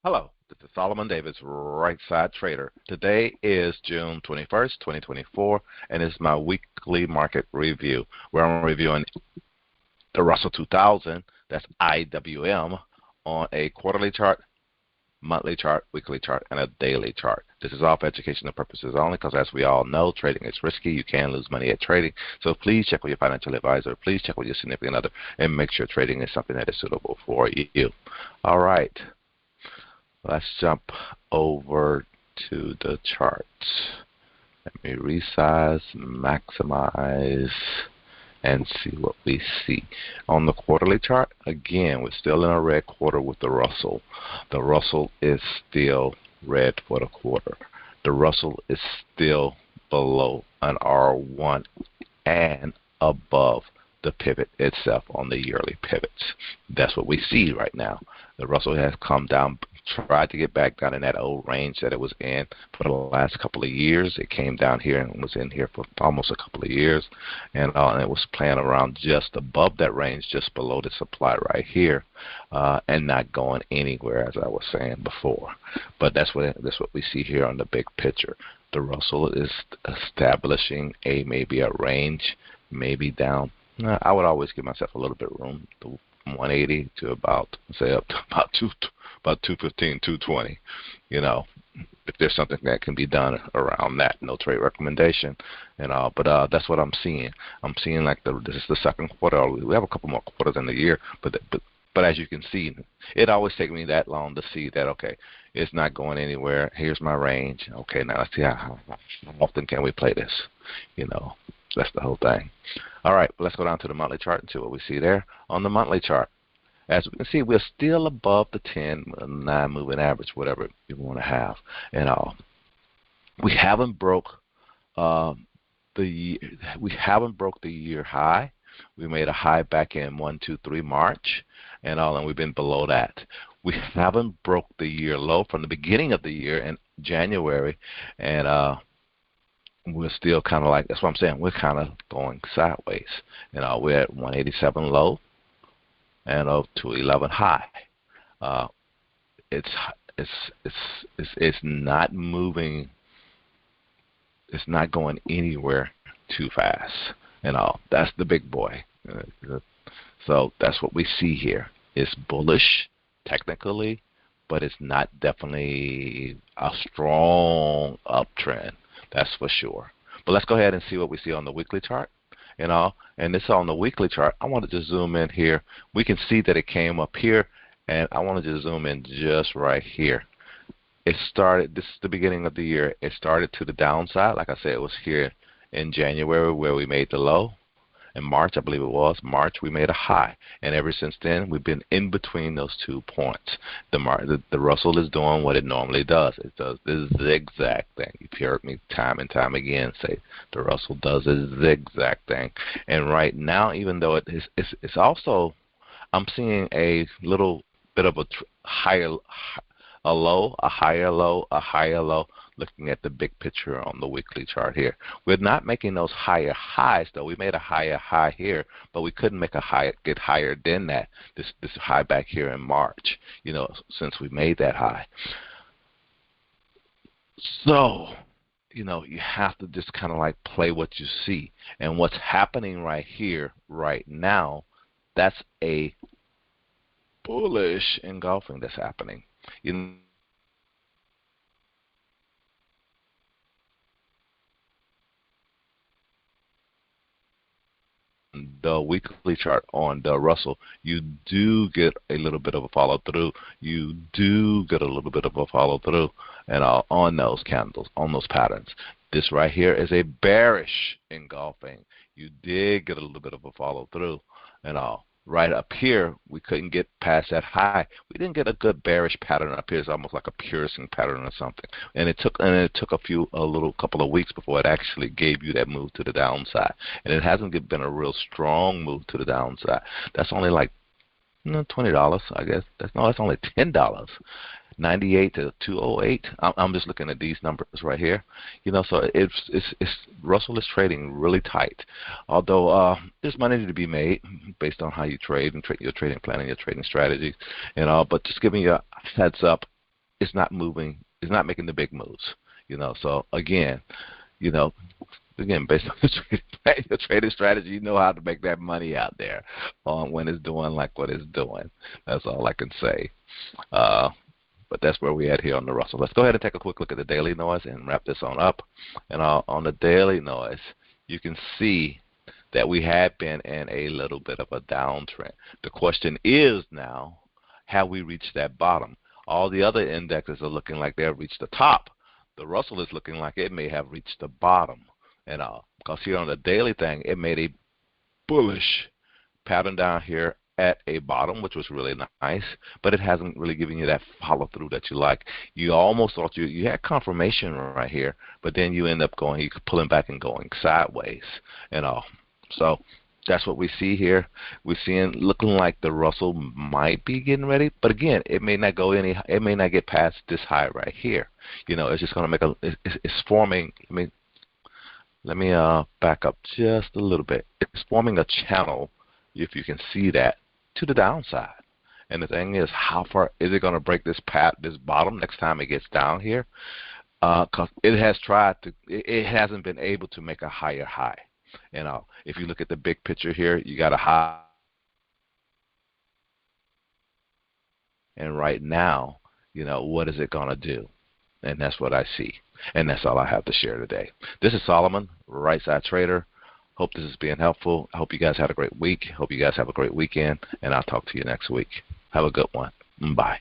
Hello, this is Solomon Davis, Right Side Trader. Today is June 21st, 2024, and it's my weekly market review where I'm reviewing the Russell 2000, that's IWM, on a quarterly chart, monthly chart, weekly chart, and a daily chart. This is all for educational purposes only because, as we all know, trading is risky. You can lose money at trading. So please check with your financial advisor. Please check with your significant other and make sure trading is something that is suitable for you. All right. Let's jump over to the charts. Let me resize, maximize, and see what we see. On the quarterly chart, again, we're still in a red quarter with the Russell. The Russell is still red for the quarter. The Russell is still below an R1 and above the pivot itself on the yearly pivots. That's what we see right now. The Russell has come down, tried to get back down in that old range that it was in for the last couple of years. It came down here and was in here for almost a couple of years, and it was playing around just above that range, just below the supply right here, and not going anywhere, as I was saying before. But that's what we see here on the big picture. The Russell is establishing maybe a range, maybe down. I would always give myself a little bit of room, to 180 to about, say, up to about 215, 220. You know, if there's something that can be done around that, no trade recommendation and all. But that's what I'm seeing. I'm seeing like this is the second quarter. We have a couple more quarters in the year, but as you can see, it always takes me that long to see that, okay, it's not going anywhere. Here's my range. Okay, now let's see how often can we play this. You know, that's the whole thing. All right, let's go down to the monthly chart and see what we see there on the monthly chart. As we can see, we're still above the 10, 9 moving average, whatever you want to have. And we haven't broke the year high. We made a high back in 1, 2, 3 March, and we've been below that. We haven't broke the year low from the beginning of the year in January, and we're still kind of like, that's what I'm saying, we're kind of going sideways. We're at 187 low and 211 high. It's not moving. It's not going anywhere too fast. That's the big boy. So that's what we see here. It's bullish technically, but it's not definitely a strong uptrend. That's for sure. But let's go ahead and see what we see on the weekly chart. And this on the weekly chart. I wanted to zoom in here. We can see that it came up here, and I wanted to zoom in just right here. It started, this is the beginning of the year. It started to the downside. Like I said, it was here in January where we made the low. In March, I believe it was, March, we made a high. And ever since then, we've been in between those 2 points. The Russell is doing what it normally does. It does this zigzag thing. You've heard me time and time again say the Russell does this zigzag thing. And right now, even though it's also, I'm seeing a little bit of a higher low, a higher low, a higher low, looking at the big picture on the weekly chart here. We're not making those higher highs, though. We made a higher high here, but we couldn't make get higher than that, this high back here in March, since we made that high. So, you have to just kind of like play what you see. And what's happening right here, right now, that's a bullish engulfing that's happening. The weekly chart on the Russell, you do get a little bit of a follow through. You do get a little bit of a follow through, and on those candles, on those patterns. This right here is a bearish engulfing. You did get a little bit of a follow through, and right up here, we couldn't get past that high. We didn't get a good bearish pattern up here. It's almost like a piercing pattern or something. And it took a couple of weeks before it actually gave you that move to the downside. And it hasn't been a real strong move to the downside. That's only like $20, I guess. That's only $10. 98 to 208. I'm just looking at these numbers right here. So it's Russell is trading really tight. Although there's money to be made based on how you trade and your trading plan and your trading strategies, but just giving you a heads up. it's not moving, it's not making the big moves. So again, you know, based on your trading strategy, you know how to make that money out there when it's doing like what it's doing. That's all I can say. But that's where we at here on the Russell. Let's go ahead and take a quick look at the daily noise and wrap this on up. And on the daily noise, you can see that we have been in a little bit of a downtrend. The question is now, have we reached that bottom? All the other indexes are looking like they have reached the top. The Russell is looking like it may have reached the bottom. And because here on the daily thing, it made a bullish pattern down here at a bottom, which was really nice, but it hasn't really given you that follow through that you like. You almost thought you had confirmation right here, but then you end up you pulling back and going sideways and all. So that's what we see here. We're seeing looking like the Russell might be getting ready, but again, it may not it may not get past this high right here. It's just going to make it's forming. Let me back up just a little bit. It's forming a channel, if you can see that, to the downside. And the thing is, how far is it going to break this bottom next time it gets down here? Because it has it hasn't been able to make a higher high. If you look at the big picture here, you got a high. And right now, what is it going to do? And that's what I see. And that's all I have to share today. This is Solomon, Right Side Trader. Hope this is being helpful. I hope you guys had a great week. Hope you guys have a great weekend. And I'll talk to you next week. Have a good one. Bye.